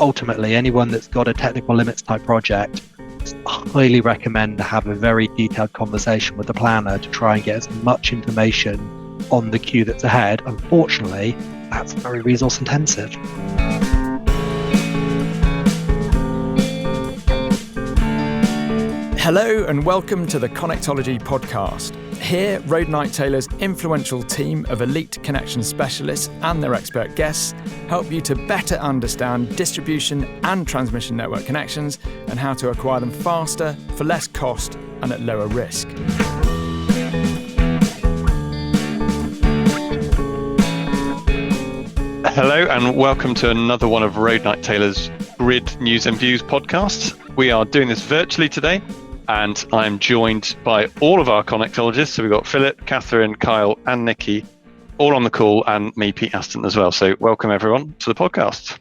ultimately, anyone that's got a technical limits type project, I highly recommend to have a very detailed conversation with the planner to try and get as much information on the queue that's ahead. Unfortunately, that's very resource intensive. Hello and welcome to the Connectology Podcast. Here, Road Night Taylor's influential team of elite connection specialists and their expert guests help you to better understand distribution and transmission network connections and how to acquire them faster, for less cost and at lower risk. Hello and welcome to another one of Road Night Taylor's Grid News and Views podcasts. We are doing this virtually today, and I'm joined by all of our Connectologists. So we've got Philip, Catherine, Kyle and Nikki all on the call, and me, Pete Aston, as well. So welcome everyone to the podcast.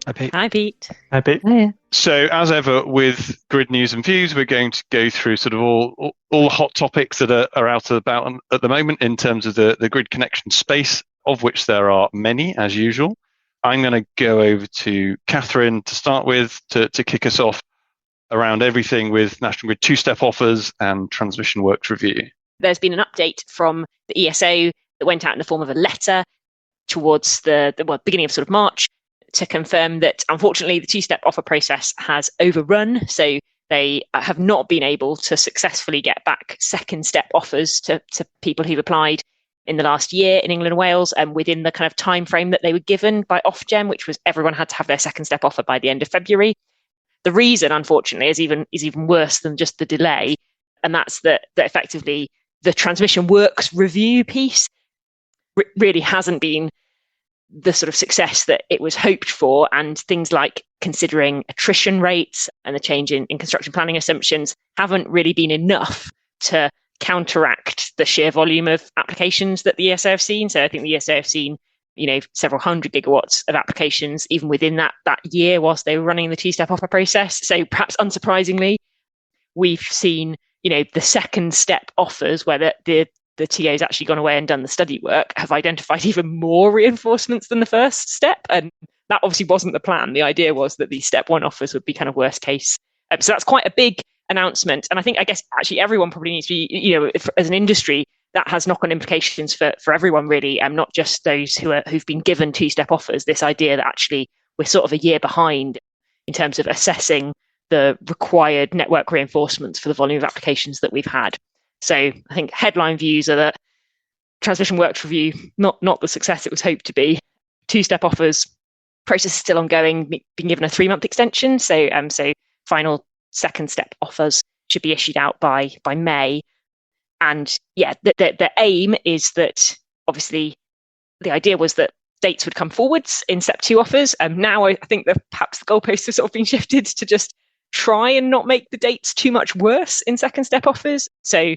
Hi, Pete. Hi, Pete. Hi, Pete. Hiya. So as ever with Grid News and Views, we're going to go through sort of all the hot topics that are out and about at the moment in terms of the grid connection space, of which there are many, as usual. I'm going to go over to Catherine to start with, to kick us off around everything with National Grid two-step offers and transmission works review. There's been an update from the ESO that went out in the form of a letter towards the beginning of sort of March to confirm that, unfortunately, the two-step offer process has overrun. So they have not been able to successfully get back second-step offers to people who've applied in the last year in England and Wales, and within the kind of time frame that they were given by Ofgem, which was everyone had to have their second step offer by the end of February. The reason, unfortunately, is even worse than just the delay, and that's that effectively the transmission works review piece really hasn't been the sort of success that it was hoped for, and things like considering attrition rates and the change in construction planning assumptions haven't really been enough to counteract the sheer volume of applications that the ESO have seen. So I think the ESO have seen, several hundred gigawatts of applications even within that year whilst they were running the two-step offer process. So perhaps unsurprisingly, we've seen, the second step offers where the TO's actually gone away and done the study work have identified even more reinforcements than the first step. And that obviously wasn't the plan. The idea was that these step one offers would be kind of worst case. So that's quite a big announcement. And I guess actually everyone probably needs to be, as an industry, that has knock-on implications for everyone really, and not just those who've been given two-step offers. This idea that actually we're sort of a year behind in terms of assessing the required network reinforcements for the volume of applications that we've had. So I think headline views are that transmission works review, not the success it was hoped to be. Two-step offers, process is still ongoing, being given a 3-month extension. So final second step offers should be issued out by May. And the aim is that obviously the idea was that dates would come forwards in step 2 offers. Now I think that perhaps the goalposts have sort of been shifted to just try and not make the dates too much worse in second step offers. So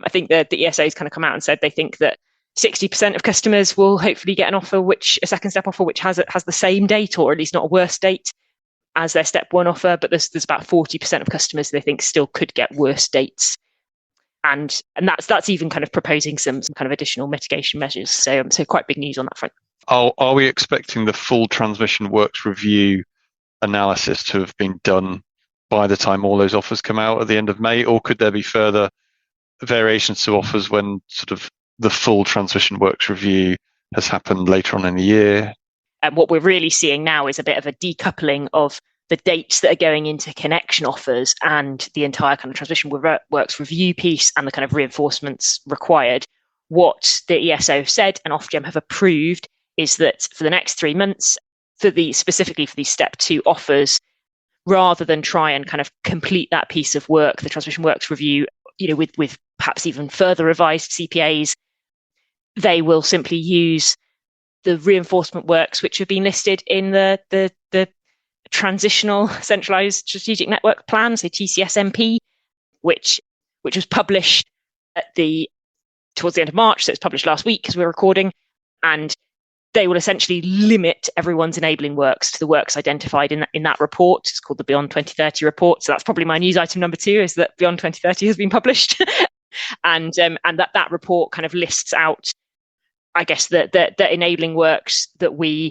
I think that the ESO has kind of come out and said they think that 60% of customers will hopefully get a second step offer which has the same date, or at least not a worse date as their step 1 offer, but there's about 40% of customers they think still could get worse dates. And that's even kind of proposing some kind of additional mitigation measures. So quite big news on that front. Are we expecting the full transmission works review analysis to have been done by the time all those offers come out at the end of May, or could there be further variations to offers when sort of the full transmission works review has happened later on in the year? And what we're really seeing now is a bit of a decoupling of the dates that are going into connection offers and the entire kind of transmission works review piece and the kind of reinforcements required. What the ESO said and Ofgem have approved is that for the next 3 months, specifically for these step 2 offers, rather than try and kind of complete that piece of work, the transmission works review, with perhaps even further revised CPAs, they will simply use the reinforcement works which have been listed in the Transitional Centralised Strategic Network Plan, so TCSMP, which was published towards the end of March, so it's published last week as we're recording, and they will essentially limit everyone's enabling works to the works identified in that report. It's called the Beyond 2030 report. So that's probably my news item number 2, is that Beyond 2030 has been published. and that report kind of lists out, I guess, the enabling works that we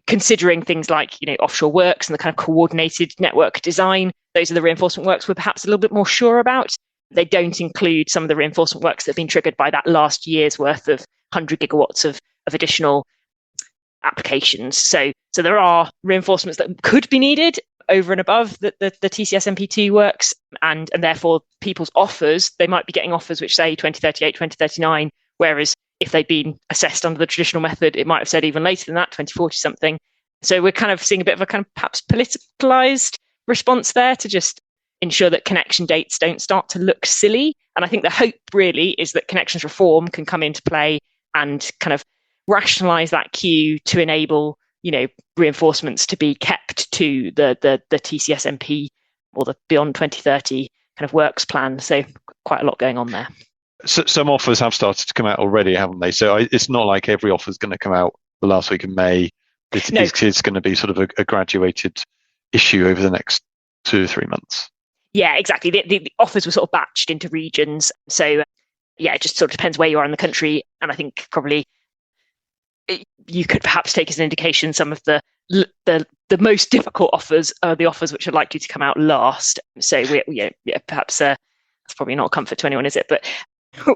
considering things like, offshore works and the kind of coordinated network design. Those are the reinforcement works we're perhaps a little bit more sure about. They don't include some of the reinforcement works that have been triggered by that last year's worth of 100 gigawatts of additional applications. So there are reinforcements that could be needed over and above the TCS MP2 works, and therefore people's offers, they might be getting offers which say 2038, 2039, whereas if they'd been assessed under the traditional method, it might have said even later than that, 2040 something. So we're kind of seeing a bit of a kind of perhaps politicalized response there to just ensure that connection dates don't start to look silly. And I think the hope really is that connections reform can come into play and kind of rationalize that queue to enable, reinforcements to be kept to the TCS MP or the beyond 2030 kind of works plan. So quite a lot going on there. So some offers have started to come out already, haven't they? So it's not like every offer is going to come out the last week of May. It's going to be sort of a graduated issue over the next 2 or 3 months. Yeah, exactly. The offers were sort of batched into regions. So it just sort of depends where you are in the country. And I think probably you could perhaps take as an indication some of the most difficult offers are the offers which are likely to come out last. So perhaps that's probably not a comfort to anyone, is it? But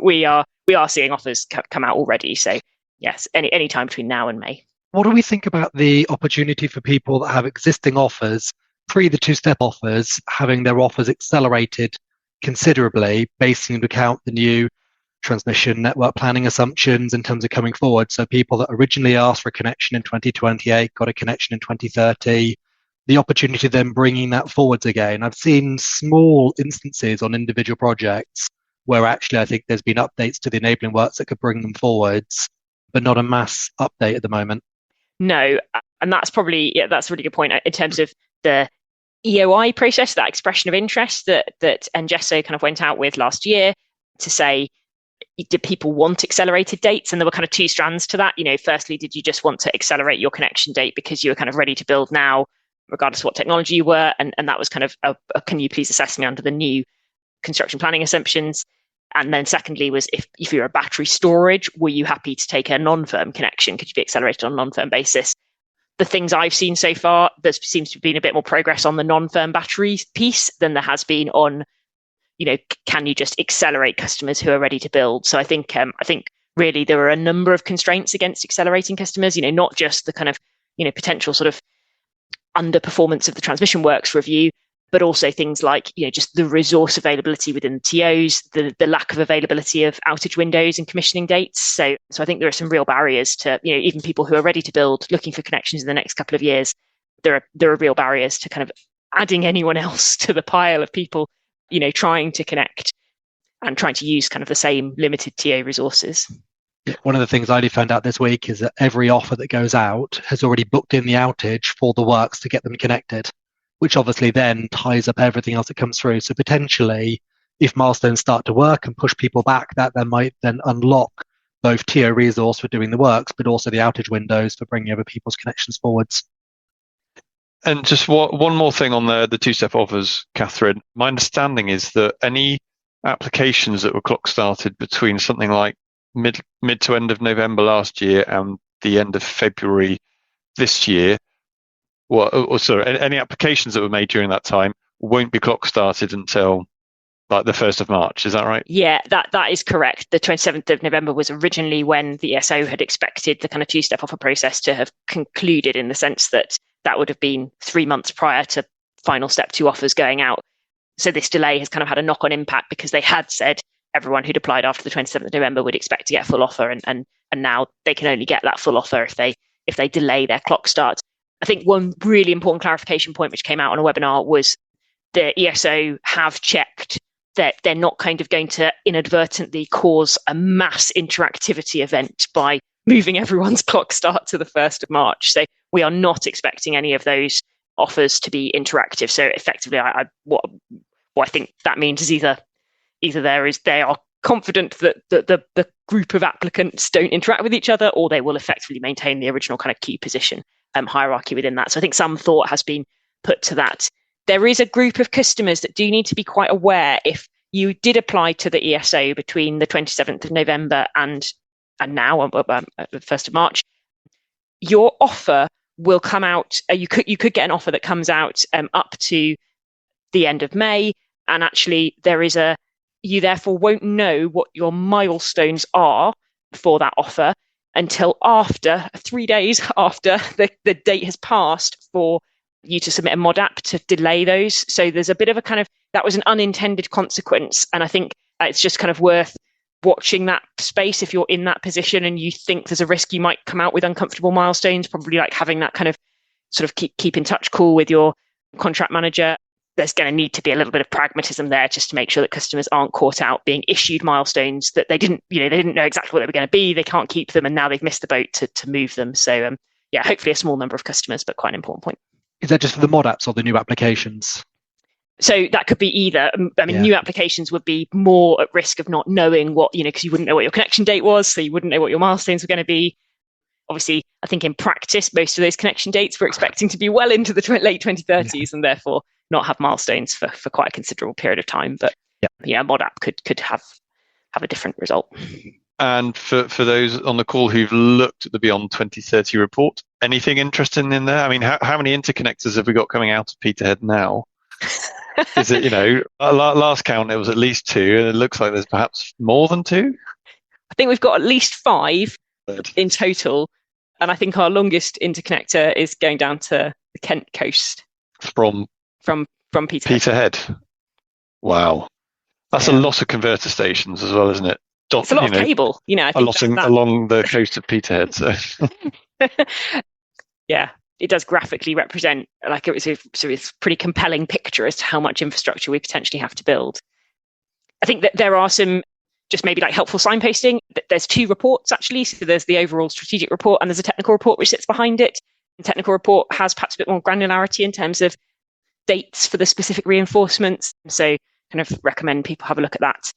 we are seeing offers come out already. So yes, any time between now and May. What do we think about the opportunity for people that have existing offers, pre the two-step offers, having their offers accelerated considerably, basing into account the new transmission network planning assumptions in terms of coming forward? So people that originally asked for a connection in 2028 got a connection in 2030. The opportunity then bringing that forwards again. I've seen small instances on individual projects where actually I think there's been updates to the enabling works that could bring them forwards, but not a mass update at the moment. No, and that's probably, that's a really good point in terms of the EOI process, that expression of interest that NGESO kind of went out with last year to say, did people want accelerated dates? And there were kind of two strands to that. Firstly, did you just want to accelerate your connection date because you were kind of ready to build now, regardless of what technology you were? And that was kind of, can you please assess me under the new construction planning assumptions? And then secondly was if you're a battery storage, were you happy to take a non-firm connection? Could you be accelerated on a non-firm basis? The things I've seen so far, there seems to have been a bit more progress on the non-firm battery piece than there has been on, can you just accelerate customers who are ready to build? So I think really there are a number of constraints against accelerating customers, not just the kind of, potential sort of underperformance of the transmission works review, but also things like, just the resource availability within the TOs, the lack of availability of outage windows and commissioning dates. So I think there are some real barriers to, even people who are ready to build, looking for connections in the next couple of years. There are real barriers to kind of adding anyone else to the pile of people, trying to connect and trying to use kind of the same limited TO resources. One of the things I found out this week is that every offer that goes out has already booked in the outage for the works to get them connected, which obviously then ties up everything else that comes through. So potentially, if milestones start to work and push people back, that then might then unlock both TO resource for doing the works, but also the outage windows for bringing over people's connections forwards. And just one more thing on the two-step offers, Catherine. My understanding is that any applications that were clock started between something like mid to end of November last year and the end of February this year, any applications that were made during that time won't be clock started until like the 1st of March. Is that right? Yeah, that is correct. The 27th of November was originally when the ESO had expected the kind of two-step offer process to have concluded, in the sense that would have been 3 months prior to final step 2 offers going out. So this delay has kind of had a knock-on impact because they had said everyone who'd applied after the 27th of November would expect to get a full offer, and now they can only get that full offer if they delay their clock start. I think one really important clarification point which came out on a webinar was the ESO have checked that they're not kind of going to inadvertently cause a mass interactivity event by moving everyone's clock start to the 1st of March. So we are not expecting any of those offers to be interactive. So effectively, what I think that means is either they are confident that the group of applicants don't interact with each other, or they will effectively maintain the original kind of queue position hierarchy within that. So I think some thought has been put to that. There is a group of customers that do need to be quite aware. If you did apply to the ESO between the 27th of November and now, the 1st of March, your offer will come out. You could get an offer that comes out up to the end of May, and actually you therefore won't know what your milestones are for that offer until after 3 days after the date has passed for you to submit a mod app to delay those. So there's a bit of a kind of, that was an unintended consequence. And I think it's just kind of worth watching that space. If you're in that position and you think there's a risk you might come out with uncomfortable milestones, probably like having that kind of sort of keep in touch call with your contract manager. There's going to need to be a little bit of pragmatism there just to make sure that customers aren't caught out being issued milestones that they didn't know exactly what they were going to be. They can't keep them, and now they've missed the boat to move them. So hopefully a small number of customers, but quite an important point. Is that just for the mod apps or the new applications? So that could be either. New applications would be more at risk of not knowing what, because you wouldn't know what your connection date was, so you wouldn't know what your milestones were going to be. Obviously, I think in practice, most of those connection dates we're expecting to be well into the late 2030s, and therefore not have milestones for quite a considerable period of time. But mod app could have a different result. And for those on the call who've looked at the Beyond 2030 report, anything interesting in there? I mean, how many interconnectors have we got coming out of Peterhead now? Is it, last count, it was at least 2, and it looks like there's perhaps more than 2? I think we've got at least 5 in total. And I think our longest interconnector is going down to the Kent coast. From Peterhead. Wow. That's a lot of converter stations as well, isn't it? It's a lot of cable, I think along the coast of Peterhead. So. Yeah, it does graphically represent, it's a pretty compelling picture as to how much infrastructure we potentially have to build. I think that there are some just maybe helpful signposting. There's 2 reports actually. So there's the overall strategic report and there's a technical report which sits behind it. The technical report has perhaps a bit more granularity in terms of dates for the specific reinforcements. So kind of recommend people have a look at that.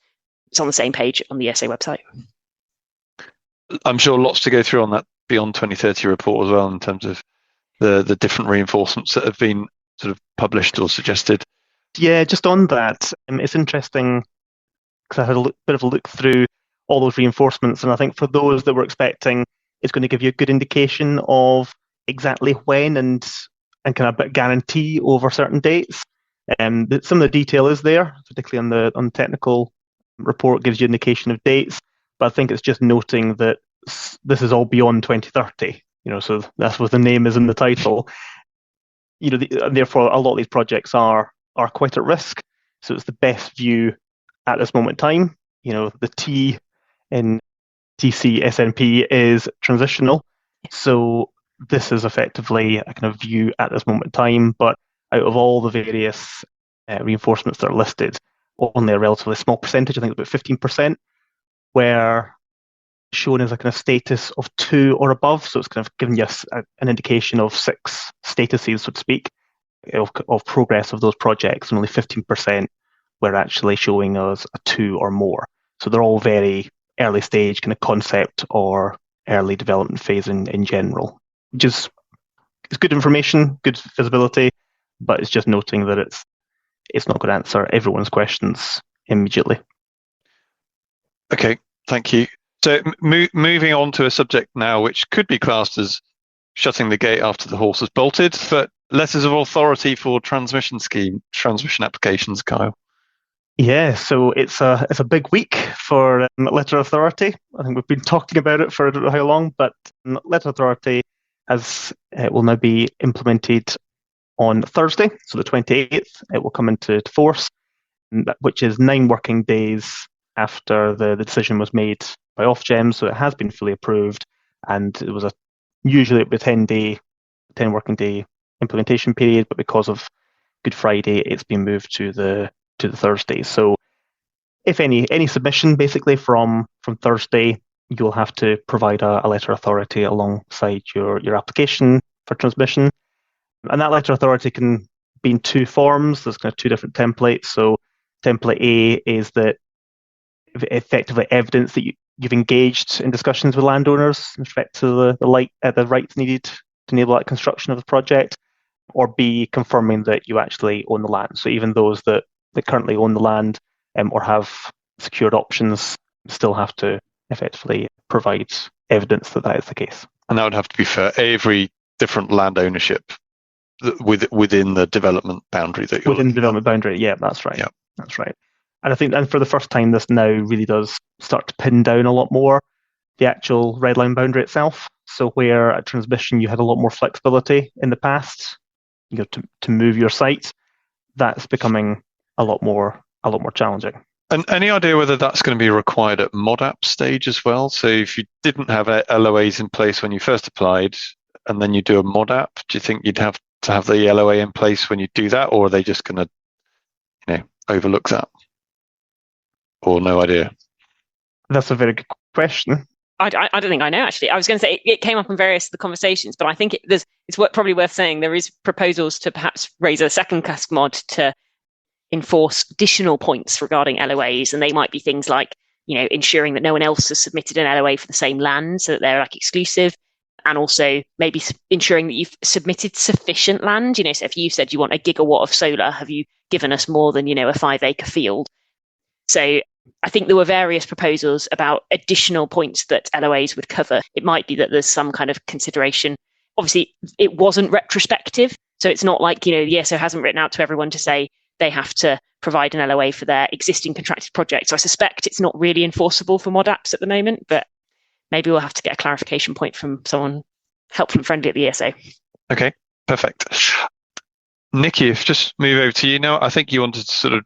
It's on the same page on the ESA website. I'm sure lots to go through on that Beyond 2030 report as well in terms of the different reinforcements that have been sort of published or suggested. Yeah, just on that, it's interesting because I had a bit of a look through all those reinforcements, and I think for those that we're expecting, it's going to give you a good indication of exactly when and kind of a bit guarantee over certain dates. Some of the detail is there, particularly on the technical report, gives you an indication of dates, but I think it's just noting that this is all beyond 2030. So that's what the name is in the title. Therefore, a lot of these projects are quite at risk. So it's the best view at this moment in time. The T in TC SNP is transitional. So this is effectively a kind of view at this moment in time. But out of all the various reinforcements that are listed, only a relatively small percentage, I think about 15%, were shown as a kind of status of 2 or above. So it's kind of giving you an indication of 6 statuses, so to speak, of progress of those projects, and only 15% were actually showing us a 2 or more. So they're all very early stage kind of concept or early development phase in general. It's good information, good visibility, but it's just noting that it's not going to answer everyone's questions immediately. Okay, thank you. So moving on to a subject now which could be classed as shutting the gate after the horse has bolted, but letters of authority for transmission applications, Kyle. Yeah, so it's a big week for letter authority. I think we've been talking about it for I don't know how long, but letter authority will now be implemented on Thursday, so the 28th. It will come into force, which is 9 working days after the decision was made by Ofgem. So it has been fully approved, and it was usually a 10 working day implementation period, but because of Good Friday, it's been moved to the Thursday. So if any submission basically from Thursday, you'll have to provide a letter authority alongside your application for transmission. And that letter authority can be in 2 forms. There's kind of 2 different templates. So template A is that effectively evidence that you've engaged in discussions with landowners in respect to the rights needed to enable that construction of the project, or B, confirming that you actually own the land. So even those that currently own the land or have secured options still have to effectively provide evidence that is the case. And that would have to be for every different land ownership within the development boundary that you're within the development boundary. Yeah, that's right. Yeah. That's right. And I think, and for the first time, this now really does start to pin down a lot more the actual red line boundary itself. So where at transmission you had a lot more flexibility in the past, to move your site, that's becoming a lot more challenging. And any idea whether that's going to be required at MODAP stage as well? So if you didn't have LOAs in place when you first applied, and then you do a MODAP, do you think you'd have to have the LOA in place when you do that, or are they just going to, overlook that? Or no idea? That's a very good question. I don't think I know, actually. I was going to say it came up in various of the conversations, but I think it's probably worth saying there is proposals to perhaps raise a second cask mod to enforce additional points regarding LOAs, and they might be things like, ensuring that no one else has submitted an LOA for the same land so that they're exclusive, and also maybe ensuring that you've submitted sufficient land. So if you said you want a gigawatt of solar, have you given us more than, a 5-acre field? So I think there were various proposals about additional points that LOAs would cover. It might be that there's some kind of consideration. Obviously, it wasn't retrospective, so it's not like, the ESO hasn't written out to everyone to say they have to provide an LOA for their existing contracted project. So I suspect it's not really enforceable for MODAPs at the moment, but maybe we'll have to get a clarification point from someone helpful and friendly at the ESO. Okay, perfect. Nikki, if just move over to you now. I think you wanted to sort of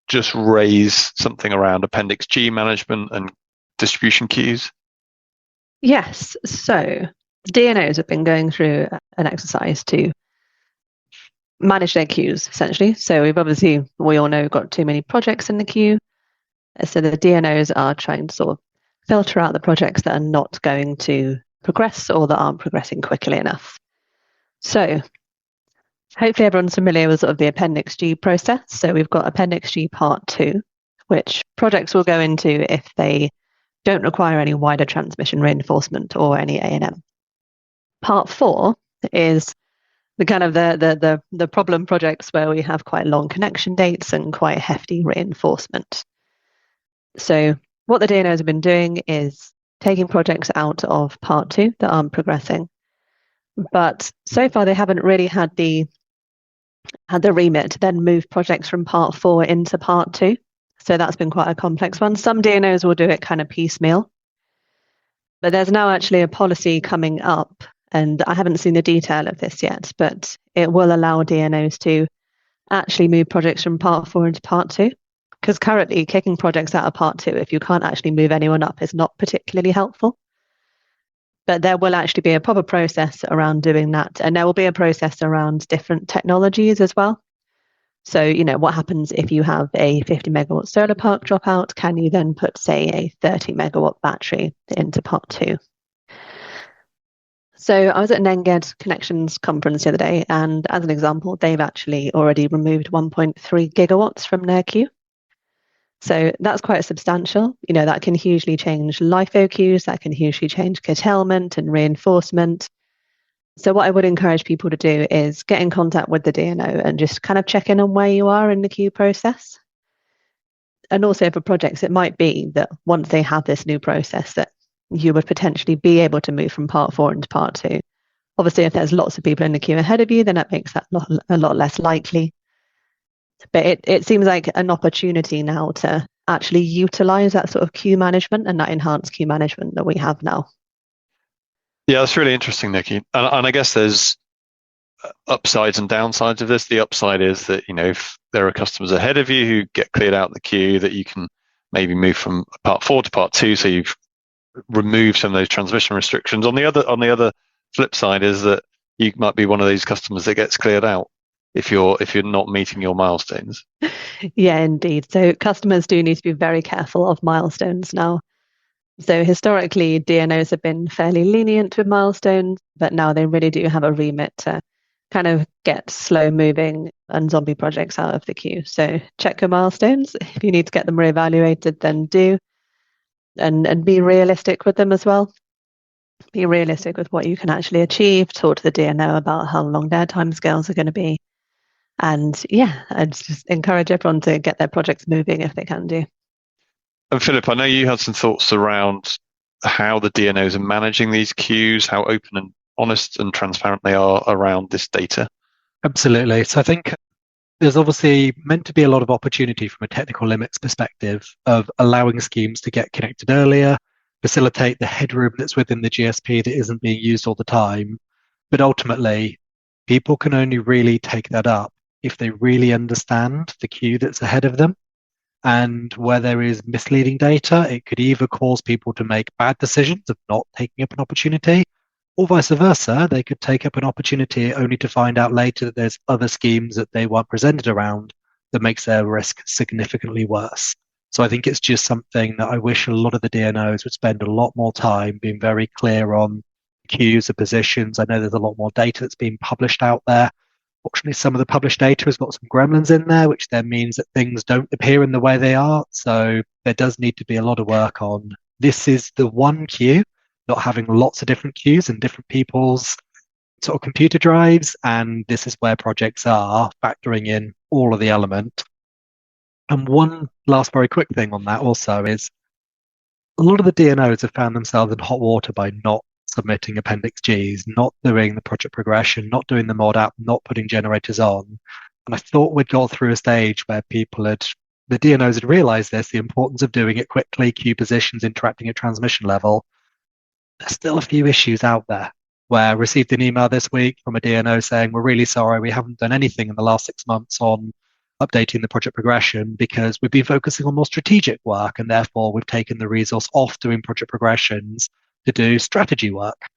just raise something around Appendix G management and distribution queues. Yes. So the DNOs have been going through an exercise to manage their queues, essentially. So we all know, got too many projects in the queue. So the DNOs are trying to sort of filter out the projects that are not going to progress or that aren't progressing quickly enough. So hopefully everyone's familiar with sort of the Appendix G process. So we've got Appendix G Part 2, which projects will go into if they don't require any wider transmission reinforcement or any A&M. Part 4 is the kind of the problem projects where we have quite long connection dates and quite hefty reinforcement. So what the DNOs have been doing is taking projects out of Part 2 that aren't progressing. But so far they haven't really had the remit to then move projects from Part 4 into Part 2. So that's been quite a complex one. Some DNOs will do it kind of piecemeal. But there's now actually a policy coming up, and I haven't seen the detail of this yet, but it will allow DNOs to actually move projects from Part 4 into Part 2. Because currently kicking projects out of Part 2, if you can't actually move anyone up, is not particularly helpful. But there will actually be a proper process around doing that. And there will be a process around different technologies as well. So, what happens if you have a 50 megawatt solar park drop out? Can you then put, say, a 30 megawatt battery into Part 2? So I was at an NGESO Connections conference the other day, and as an example, they've actually already removed 1.3 gigawatts from their queue. So that's quite substantial. That can hugely change LIFO queues, that can hugely change curtailment and reinforcement. So what I would encourage people to do is get in contact with the DNO and just kind of check in on where you are in the queue process. And also for projects, it might be that once they have this new process that you would potentially be able to move from Part 4 into Part 2. Obviously, if there's lots of people in the queue ahead of you, then that makes that a lot less likely. But it seems like an opportunity now to actually utilize that sort of queue management and that enhanced queue management that we have now. Yeah, that's really interesting, Nikki. And I guess there's upsides and downsides of this. The upside is that, if there are customers ahead of you who get cleared out of the queue, that you can maybe move from Part 4 to Part 2, so you've removed some of those transmission restrictions. On the other flip side is that you might be one of these customers that gets cleared out if you're not meeting your milestones. Yeah, indeed. So customers do need to be very careful of milestones now. So historically, DNOs have been fairly lenient with milestones, but now they really do have a remit to kind of get slow moving and zombie projects out of the queue. So check your milestones. If you need to get them reevaluated, then do. And be realistic with them as well. Be realistic with what you can actually achieve. Talk to the DNO about how long their timescales are going to be. And I'd just encourage everyone to get their projects moving if they can do. And Philip, I know you had some thoughts around how the DNOs are managing these queues, how open and honest and transparent they are around this data? Absolutely. So I think there's obviously meant to be a lot of opportunity from a technical limits perspective of allowing schemes to get connected earlier, facilitate the headroom that's within the GSP that isn't being used all the time. But ultimately, people can only really take that up if they really understand the queue that's ahead of them. And where there is misleading data, it could either cause people to make bad decisions of not taking up an opportunity, or vice versa, they could take up an opportunity only to find out later that there's other schemes that they weren't presented around that makes their risk significantly worse. So I think it's just something that I wish a lot of the DNOs would spend a lot more time being very clear on queues of positions. I know there's a lot more data that's being published out there. Fortunately, some of the published data has got some gremlins in there, which then means that things don't appear in the way they are. So there does need to be a lot of work on this is the one queue, not having lots of different queues and different people's sort of computer drives. And this is where projects are factoring in all of the element. And one last very quick thing on that also is a lot of the DNOs have found themselves in hot water by not submitting Appendix Gs, not doing the project progression, not doing the mod app, not putting generators on. And I thought we'd got through a stage where the DNOs had realized this, the importance of doing it quickly, queue positions, interacting at transmission level. There's still a few issues out there where I received an email this week from a DNO saying, we're really sorry, we haven't done anything in the last 6 months on updating the project progression because we've been focusing on more strategic work and therefore we've taken the resource off doing project progressions to do strategy work.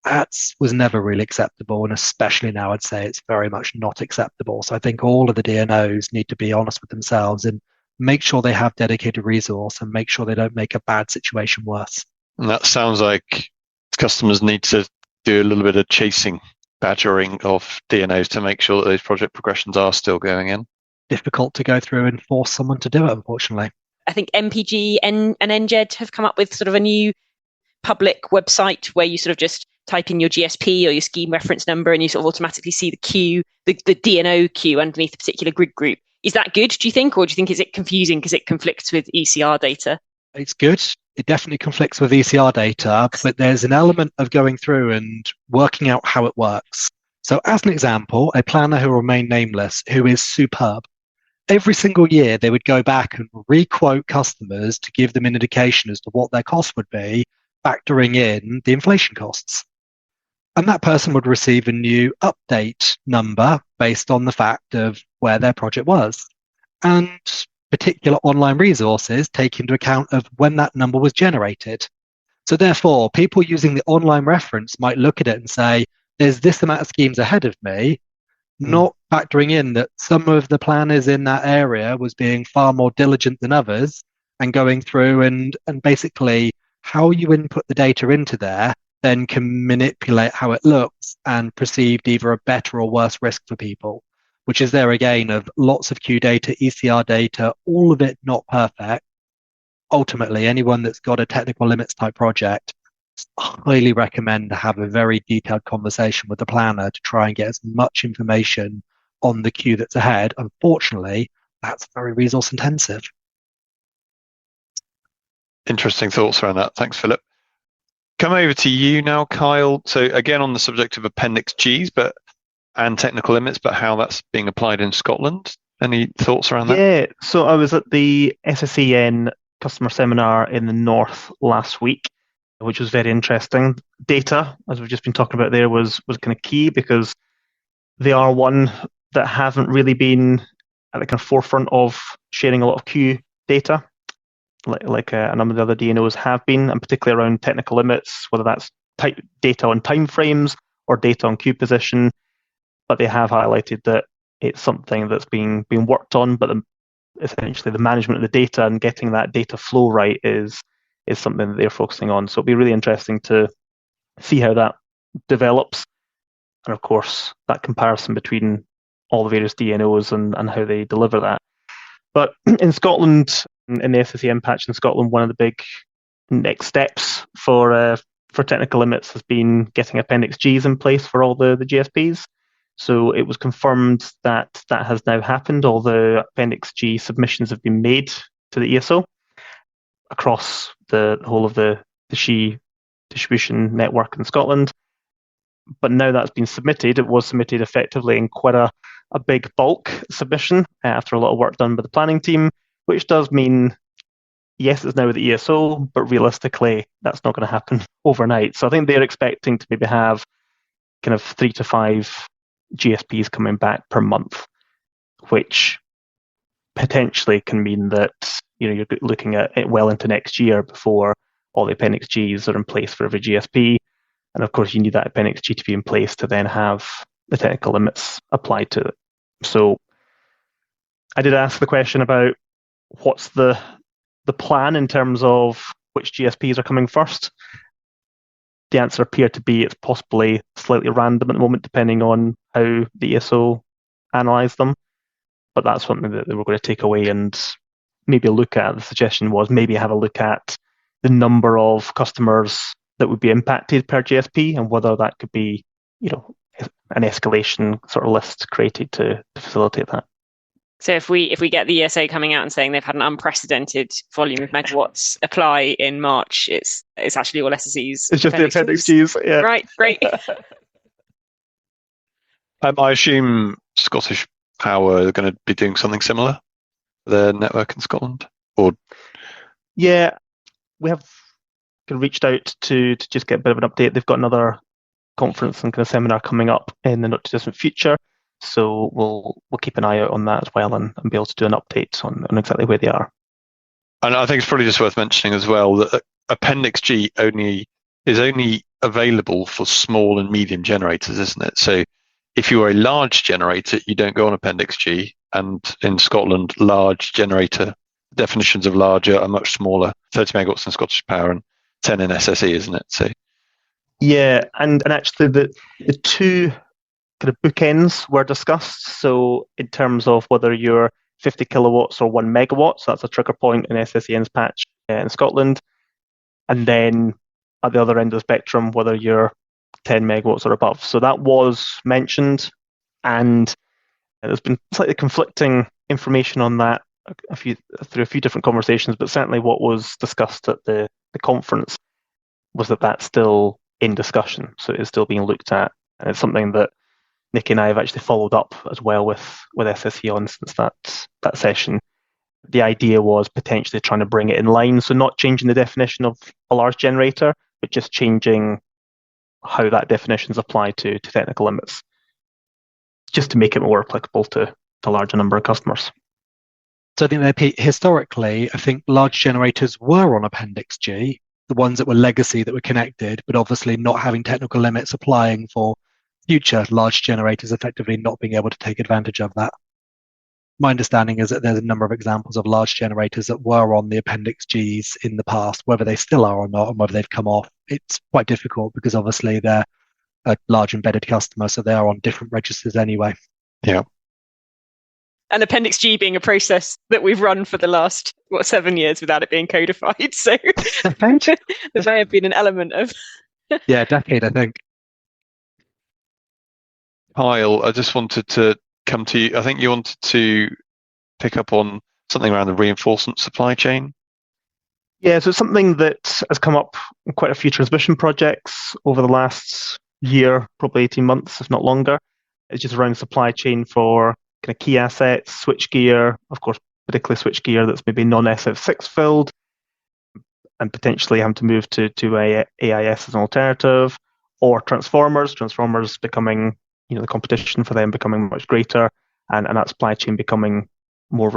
That was never really acceptable, and especially now I'd say it's very much not acceptable. So I think all of the DNOs need to be honest with themselves and make sure they have dedicated resource and make sure they don't make a bad situation worse. And that sounds like customers need to do a little bit of chasing, badgering of DNOs to make sure that those project progressions are still going in. Difficult to go through and force someone to do it, unfortunately. I think MPG and NGED have come up with sort of a new public website where you sort of just type in your GSP or your scheme reference number and you sort of automatically see the queue, the DNO queue underneath a particular grid group. Is that good, do you think? Or do you think is it confusing because it conflicts with ECR data? It's good. It definitely conflicts with ECR data, but there's an element of going through and working out how it works. So as an example, a planner who will remain nameless, who is superb. Every single year, they would go back and re-quote customers to give them an indication as to what their cost would be, factoring in the inflation costs. And that person would receive a new update number based on the fact of where their project was. And particular online resources take into account of when that number was generated. So therefore, people using the online reference might look at it and say, there's this amount of schemes ahead of me, not factoring in that some of the planners in that area was being far more diligent than others and going through and basically how you input the data into there then can manipulate how it looks and perceived either a better or worse risk for people, which is there again of lots of queue data, ECR data, all of it not perfect. Ultimately, anyone that's got a technical limits type project, highly recommend to have a very detailed conversation with the planner to try and get as much information on the queue that's ahead. Unfortunately, that's very resource intensive. Interesting thoughts around that. Thanks, Philip. Come over to you now, Kyle. So again, on the subject of Appendix Gs and technical limits, but how that's being applied in Scotland. Any thoughts around that? Yeah, so I was at the SSEN customer seminar in the north last week, which was very interesting. Data, as we've just been talking about there, was kind of key because they are one that haven't really been at the kind of forefront of sharing a lot of queue data, like a number of the other DNOs have been, and particularly around technical limits, whether that's data on timeframes or data on queue position. But they have highlighted that it's something that's being worked on, but essentially the management of the data and getting that data flow right is something that they're focusing on. So it'll be really interesting to see how that develops. And of course, that comparison between all the various DNOs and how they deliver that. But in Scotland, in the SSEM patch in Scotland, one of the big next steps for technical limits has been getting Appendix Gs in place for all the GSPs. So it was confirmed that has now happened. All the Appendix G submissions have been made to the ESO across the whole of the SHE distribution network in Scotland. But now that's been submitted, it was submitted effectively in quite a big bulk submission after a lot of work done by the planning team, which does mean, yes, it's now with the ESO, but realistically, that's not going to happen overnight. So I think they're expecting to maybe have kind of 3 to 5 GSPs coming back per month, which potentially can mean that you're looking at it well into next year before all the Appendix Gs are in place for every GSP. And of course, you need that Appendix G to be in place to then have the technical limits applied to it. So I did ask the question about what's the plan in terms of which GSPs are coming first. The answer appeared to be it's possibly slightly random at the moment, depending on how the ESO analyse them. But that's something that they were going to take away and maybe look at. The suggestion was maybe have a look at the number of customers that would be impacted per GSP and whether that could be, an escalation sort of list created to facilitate that. So if we get the ESO coming out and saying they've had an unprecedented volume of megawatts apply in March, it's actually all SSEs. It's just the Appendix Gs. Yeah. Right, great. I assume Scottish Power are going to be doing something similar for their network in Scotland, or yeah, we have reached out to just get a bit of an update. They've got another conference and kind of seminar coming up in the not too distant future, so we'll keep an eye out on that as well and be able to do an update on exactly where they are. And I think it's probably just worth mentioning as well that Appendix G is only available for small and medium generators, isn't it? So if you're a large generator, you don't go on Appendix G. And in Scotland, large generator definitions of larger are much smaller, 30 megawatts in Scottish Power and 10 in SSE, isn't it? So yeah, and actually the two kind of bookends were discussed. So in terms of whether you're 50 kilowatts or 1 megawatt, so that's a trigger point in SSEN's patch in Scotland. And then at the other end of the spectrum, whether you're 10 megawatts or above. So that was mentioned, and there's been slightly conflicting information on that through a few different conversations, but certainly what was discussed at the conference was that that's still in discussion. So it's still being looked at, and it's something that Nick and I have actually followed up as well with SSE on since that session. The idea was potentially trying to bring it in line, so not changing the definition of a large generator, but just changing how that definition is applied to technical limits, just to make it more applicable to a larger number of customers. So I think historically, I think large generators were on Appendix G, the ones that were legacy that were connected, but obviously not having technical limits applying for future large generators, effectively not being able to take advantage of that. My understanding is that there's a number of examples of large generators that were on the Appendix Gs in the past. Whether they still are or not, and whether they've come off, it's quite difficult because obviously they're a large embedded customer, so they are on different registers anyway. Yeah. And Appendix G being a process that we've run for the last 7 years without it being codified, so there may have been an element of a decade, I think. Kyle, I just wanted to come to you. I think you wanted to pick up on something around the reinforcement supply chain. Yeah, so it's something that has come up in quite a few transmission projects over the last year, probably 18 months, if not longer. It's just around supply chain for kind of key assets, switchgear, of course, particularly switchgear that's maybe non-SF6 filled, and potentially having to move to AIS as an alternative, or transformers becoming, the competition for them becoming much greater, and that supply chain becoming more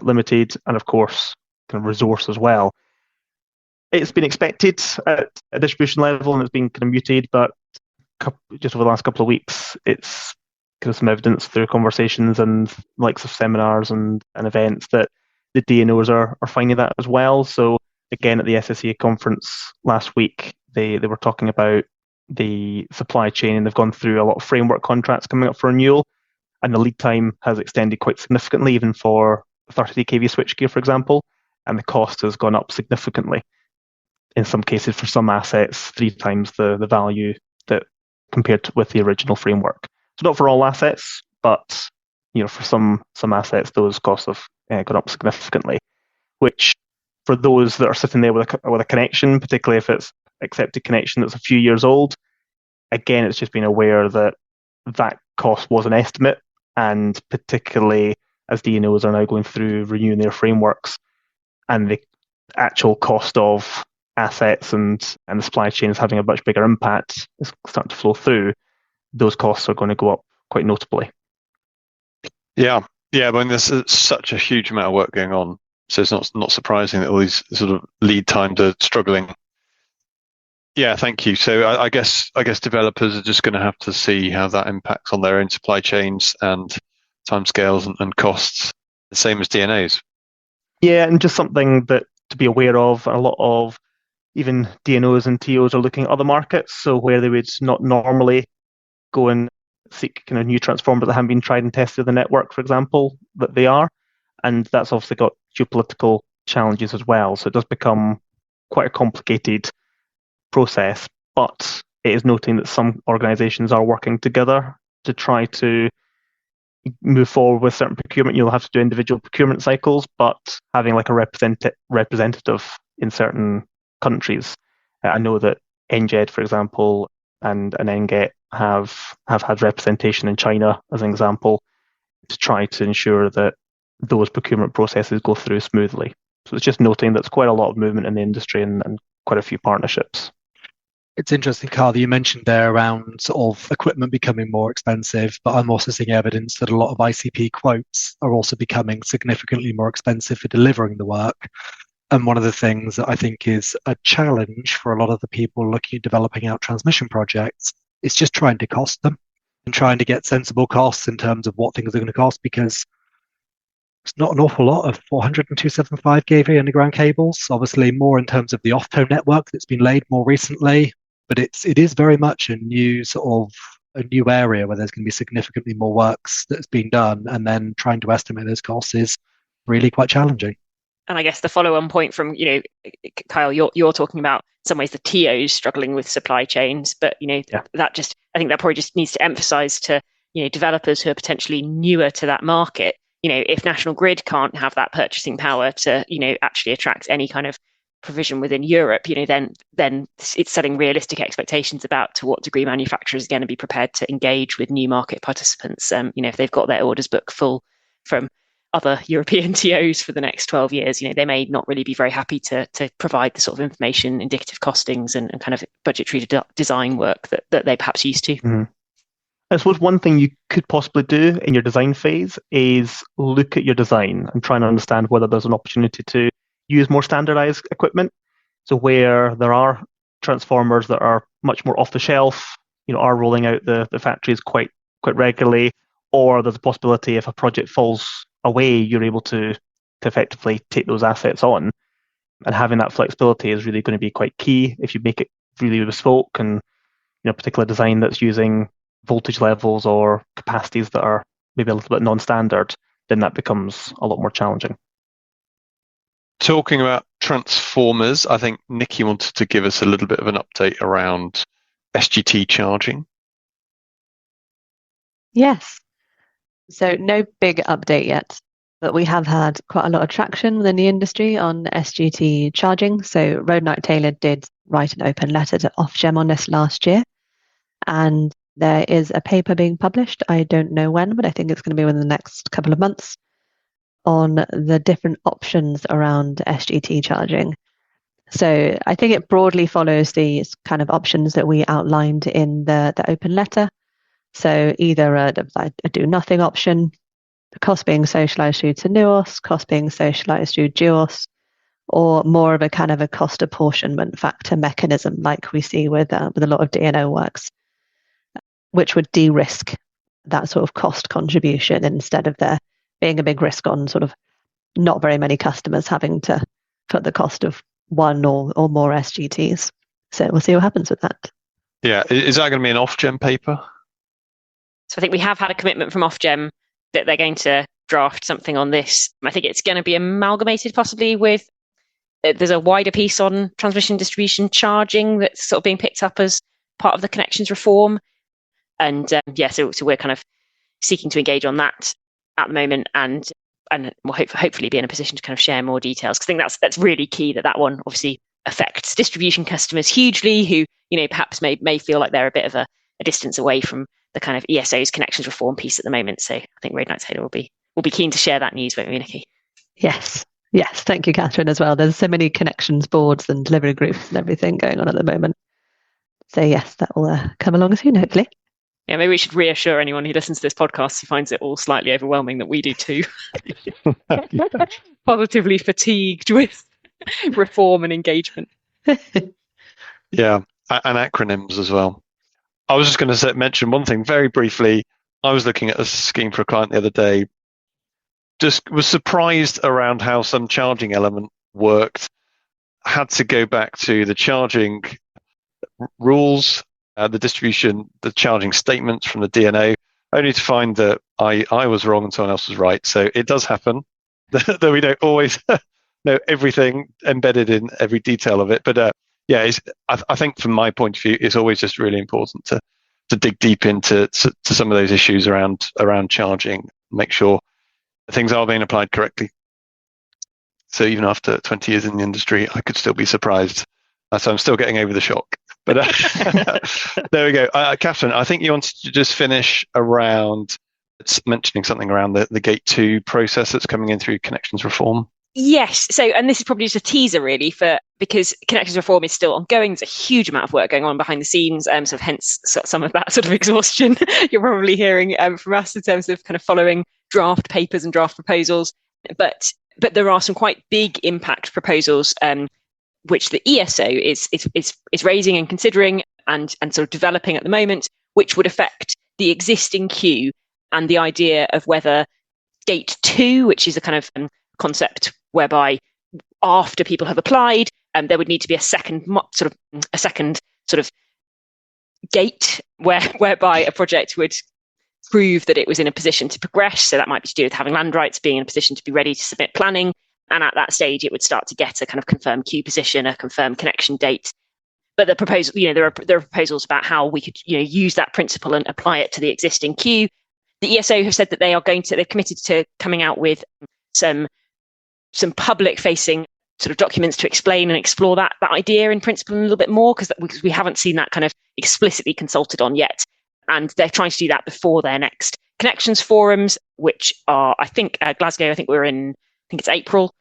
limited, and of course, kind of resource as well. It's been expected at a distribution level, and it's been kind of muted, but just over the last couple of weeks, it's kind of some evidence through conversations and likes of seminars and events that the DNOs are finding that as well. So again, at the SSE conference last week, they were talking about the supply chain, and they've gone through a lot of framework contracts coming up for renewal, and the lead time has extended quite significantly, even for 30 kV switchgear, for example, and the cost has gone up significantly. In some cases, for some assets, 3 times the value that compared with the original framework. So not for all assets, but for some assets, those costs have gone up significantly. Which, for those that are sitting there with a connection, particularly if it's accepted connection that's a few years old, again, it's just being aware that that cost was an estimate, and particularly as DNOs are now going through renewing their frameworks, and the actual cost of assets and the supply chain is having a much bigger impact, is starting to flow through, those costs are going to go up quite notably. Yeah, I mean, there's such a huge amount of work going on, so it's not surprising that all these sort of lead times are struggling. Yeah, thank you. So I guess developers are just going to have to see how that impacts on their own supply chains and timescales and costs, the same as DNOs. Yeah, and just something that to be aware of. A lot of even DNOs and TOs are looking at other markets, so where they would not normally go and seek kind of new transformers that haven't been tried and tested in the network, for example, that they are. And that's obviously got geopolitical challenges as well. So it does become quite a complicated process, but it is noting that some organizations are working together to try to move forward with certain procurement. You'll have to do individual procurement cycles, but having like a representative in certain countries. I know that NGED, for example, and NGET have had representation in China, as an example, to try to ensure that those procurement processes go through smoothly. So it's just noting that's quite a lot of movement in the industry and quite a few partnerships. It's interesting, Carl, that you mentioned there around sort of equipment becoming more expensive, but I'm also seeing evidence that a lot of ICP quotes are also becoming significantly more expensive for delivering the work. And one of the things that I think is a challenge for a lot of the people looking at developing out transmission projects is just trying to cost them and trying to get sensible costs in terms of what things are going to cost, because it's not an awful lot of 400 and 275 kV underground cables. Obviously, more in terms of the off-toe network that's been laid more recently, but it is very much a new area where there's going to be significantly more works that's being done, and then trying to estimate those costs is really quite challenging. And I guess the follow-on point from, Kyle, you're talking about in some ways the TOs struggling with supply chains, but I think that probably just needs to emphasize to developers who are potentially newer to that market. If National Grid can't have that purchasing power to actually attract any kind of provision within Europe, then it's setting realistic expectations about to what degree manufacturers are going to be prepared to engage with new market participants. If they've got their orders book full from other European TOs for the next 12 years, they may not really be very happy to provide the sort of information, indicative costings and kind of budgetary design work that they perhaps used to. Mm-hmm. I suppose one thing you could possibly do in your design phase is look at your design and try and understand whether there's an opportunity to use more standardized equipment. So where there are transformers that are much more off the shelf, are rolling out the factories quite regularly, or there's a possibility if a project falls away, you're able to effectively take those assets on. And having that flexibility is really going to be quite key. If you make it really bespoke and particular design that's using voltage levels or capacities that are maybe a little bit non-standard, then that becomes a lot more challenging. Talking about transformers, I think Nikki wanted to give us a little bit of an update around SGT charging. Yes. So no big update yet, but we have had quite a lot of traction within the industry on SGT charging. So Road Knight Taylor did write an open letter to Ofgem on this last year, and there is a paper being published. I don't know when, but I think it's going to be within the next couple of months on the different options around SGT charging. So I think it broadly follows the kind of options that we outlined in the open letter. So either a do nothing option, the cost being socialized through TNOs, cost being socialized through DUOS, or more of a kind of a cost apportionment factor mechanism like we see with a lot of DNO works, which would de-risk that sort of cost contribution instead of there being a big risk on sort of not very many customers having to put the cost of one or more SGTs. So we'll see what happens with that. Yeah, is that going to be an Ofgem paper? So I think we have had a commitment from Ofgem that they're going to draft something on this. I think it's going to be amalgamated possibly with, there's a wider piece on transmission distribution charging that's sort of being picked up as part of the connections reform. And so we're kind of seeking to engage on that at the moment, and we'll hopefully be in a position to kind of share more details, because I think that's really key, that one obviously affects distribution customers hugely who perhaps may feel like they're a bit of a distance away from the kind of ESO's connections reform piece at the moment. So I think Road Knight Taylor will be keen to share that news with me, Nikki. Yes. Thank you, Catherine, as well. There's so many connections boards and delivery groups and everything going on at the moment. So yes, that will come along soon, hopefully. Yeah, maybe we should reassure anyone who listens to this podcast who finds it all slightly overwhelming that we do too. Positively fatigued with reform and engagement. Yeah, and acronyms as well. I was just going to mention one thing very briefly. I was looking at a scheme for a client the other day. Just was surprised around how some charging element worked. Had to go back to the charging rules, the distribution, the charging statements from the DNO, only to find that I was wrong and someone else was right. So it does happen that we don't always know everything embedded in every detail of it. But I think from my point of view, it's always just really important to dig deep into some of those issues around charging, make sure things are being applied correctly. So even after 20 years in the industry, I could still be surprised. So I'm still getting over the shock. But there we go. Catherine, I think you wanted to just finish around mentioning something around the Gate 2 process that's coming in through connections reform. Yes. So, and this is probably just a teaser really because connections reform is still ongoing. There's a huge amount of work going on behind the scenes. So hence some of that sort of exhaustion you're probably hearing from us in terms of kind of following draft papers and draft proposals. But there are some quite big impact proposals, which the ESO is raising and considering and sort of developing at the moment, which would affect the existing queue and the idea of whether Gate 2, which is a kind of concept whereby after people have applied, there would need to be a second sort of gate whereby a project would prove that it was in a position to progress. So that might be to do with having land rights, being in a position to be ready to submit planning. And at that stage, it would start to get a kind of confirmed queue position, a confirmed connection date. But the proposal, there are proposals about how we could, use that principle and apply it to the existing queue. The ESO have said that they've committed to coming out with some public-facing sort of documents to explain and explore that idea in principle a little bit more, because we haven't seen that kind of explicitly consulted on yet. And they're trying to do that before their next connections forums, which are, I think, Glasgow. I think it's April.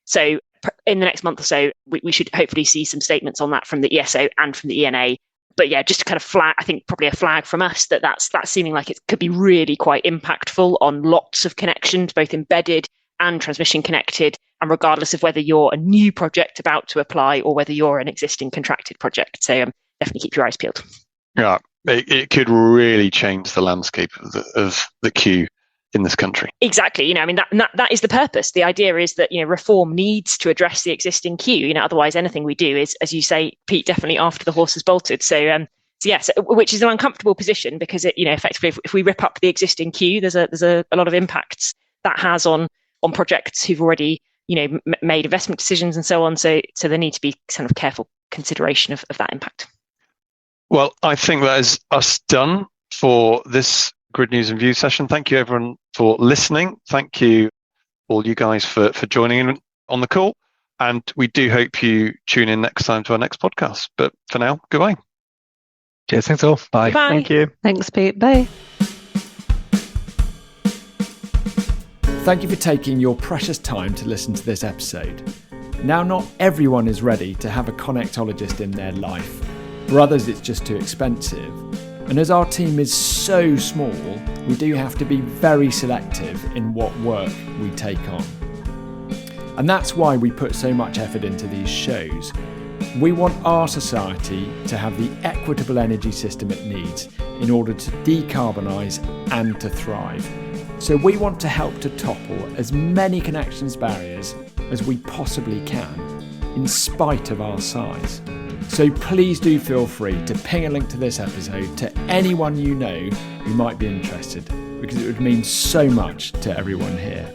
So in the next month or so, we should hopefully see some statements on that from the ESO and from the ENA. But yeah, just to kind of flag, I think probably a flag from us that's seeming like it could be really quite impactful on lots of connections, both embedded and transmission connected, and regardless of whether you're a new project about to apply or whether you're an existing contracted project. So definitely keep your eyes peeled. Yeah, it could really change the landscape of the queue in this country. Exactly. That is the purpose. The idea is that, reform needs to address the existing queue. Otherwise anything we do is, as you say, Pete, definitely after the horse has bolted. So yes, which is an uncomfortable position because it, effectively, if we rip up the existing queue, there's a lot of impacts that has on projects who've already, made investment decisions and so on. So there need to be kind of careful consideration of that impact. Well, I think that is us done for this Grid News and Views session. Thank you everyone for listening. Thank you all you guys for joining in on the call. And we do hope you tune in next time to our next podcast. But for now, goodbye. Cheers. Thanks all. Bye. Bye. Thank you. Thanks, Pete. Bye. Thank you for taking your precious time to listen to this episode. Now, not everyone is ready to have a connectologist in their life. For others, it's just too expensive. And as our team is so small, we do have to be very selective in what work we take on. And that's why we put so much effort into these shows. We want our society to have the equitable energy system it needs in order to decarbonise and to thrive. So we want to help to topple as many connections barriers as we possibly can, in spite of our size. So please do feel free to ping a link to this episode to anyone you know who might be interested, because it would mean so much to everyone here.